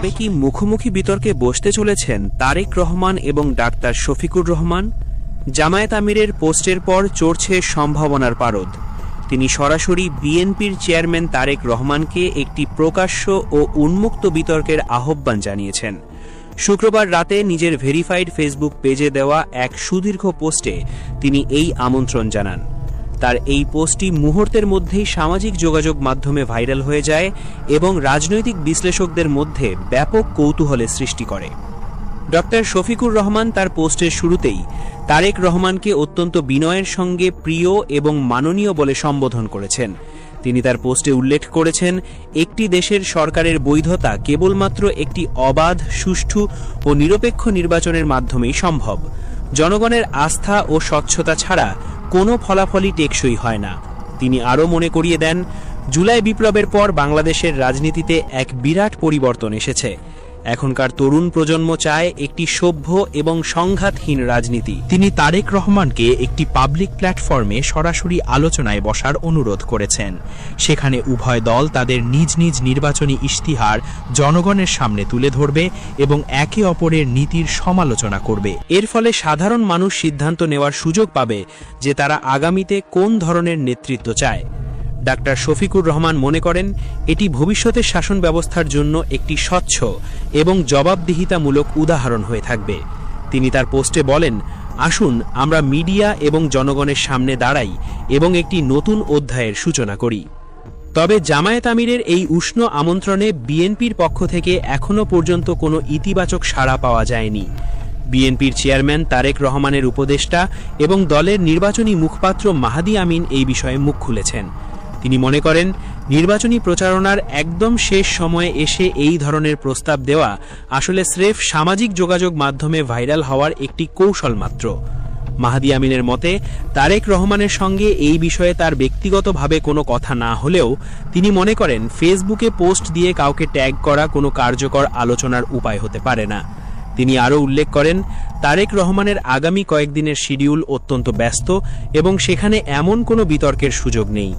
তবে কি মুখোমুখি বিতর্কে বসতে চলেছেন তারেক রহমান এবং ডাক্তার শফিকুর রহমান? জামায়াত আমিরের পোস্টের পর চড়ছে সম্ভাবনার পারদ। তিনি সরাসরি বিএনপির চেয়ারম্যান তারেক রহমানকে একটি প্রকাশ্য ও উন্মুক্ত বিতর্কের আহ্বান জানিয়েছেন। শুক্রবার রাতে নিজের ভেরিফাইড ফেসবুক পেজে দেওয়া এক সুদীর্ঘ পোস্টে তিনি এই আমন্ত্রণ জানান। তার এই পোস্টটি মুহূর্তের মধ্যেই সামাজিক যোগাযোগ মাধ্যমে ভাইরাল হয়ে যায় এবং রাজনৈতিক বিশ্লেষকদের মধ্যে ব্যাপক কৌতূহলের সৃষ্টি করে। ডক্টর শফিকুর রহমান তার পোস্টের শুরুতেই তারেক রহমানকে অত্যন্ত বিনয়ের সঙ্গে প্রিয় এবং মাননীয় বলে সম্বোধন করেছেন। তিনি তার পোস্টে উল্লেখ করেছেন, একটি দেশের সরকারের বৈধতা কেবলমাত্র একটি অবাধ, সুষ্ঠু ও নিরপেক্ষ নির্বাচনের মাধ্যমেই সম্ভব। জনগণের আস্থা ও স্বচ্ছতা ছাড়া কোনো ফলাফলই টেকসই হয় না। তিনি আরও মনে করিয়ে দেন, জুলাই বিপ্লবের পর বাংলাদেশের রাজনীতিতে এক বিরাট পরিবর্তন এসেছে। এখনকার তরুণ প্রজন্ম চায় একটি সভ্য এবং সংঘাতহীন রাজনীতি। তিনি তারেক রহমানকে একটি পাবলিক প্ল্যাটফর্মে সরাসরি আলোচনায় বসার অনুরোধ করেছেন। সেখানে উভয় দল তাদের নিজ নিজ নির্বাচনী ইশতিহার জনগণের সামনে তুলে ধরবে এবং একে অপরের নীতির সমালোচনা করবে। এর ফলে সাধারণ মানুষ সিদ্ধান্ত নেওয়ার সুযোগ পাবে যে তারা আগামীতে কোন ধরনের নেতৃত্ব চায়। ডাক্তার শফিকুর রহমান মনে করেন, এটি ভবিষ্যতের শাসন ব্যবস্থার জন্য একটি স্বচ্ছ এবং জবাবদিহিতামূলক উদাহরণ হয়ে থাকবে। তিনি তার পোস্টে বলেন, আসুন আমরা মিডিয়া এবং জনগণের সামনে দাঁড়াই এবং একটি নতুন অধ্যায়ের সূচনা করি। তবে জামায়াত আমিরের এই উষ্ণ আমন্ত্রণে বিএনপির পক্ষ থেকে এখনও পর্যন্ত কোনো ইতিবাচক সাড়া পাওয়া যায়নি। বিএনপির চেয়ারম্যান তারেক রহমানের উপদেষ্টা এবং দলের নির্বাচনী মুখপাত্র মাহাদি আমিন এই বিষয়ে মুখ খুলেছেন। তিনি মনে করেন, নির্বাচনী প্রচারণার একদম শেষ সময়ে এসে এই ধরনের প্রস্তাব দেওয়া আসলে স্রেফ সামাজিক যোগাযোগ মাধ্যমে ভাইরাল হওয়ার একটি কৌশল মাত্র। মাহাদি আমিনের মতে, তারেক রহমানের সঙ্গে এই বিষয়ে তার ব্যক্তিগতভাবে কোনো কথা না হলেও তিনি মনে করেন ফেসবুকে পোস্ট দিয়ে কাউকে ট্যাগ করা কোনো কার্যকর আলোচনার উপায় হতে পারে না। তিনি আরও উল্লেখ করেন, তারেক রহমানের আগামী কয়েকদিনের শিডিউল অত্যন্ত ব্যস্ত এবং সেখানে এমন কোনো বিতর্কের সুযোগ নেই।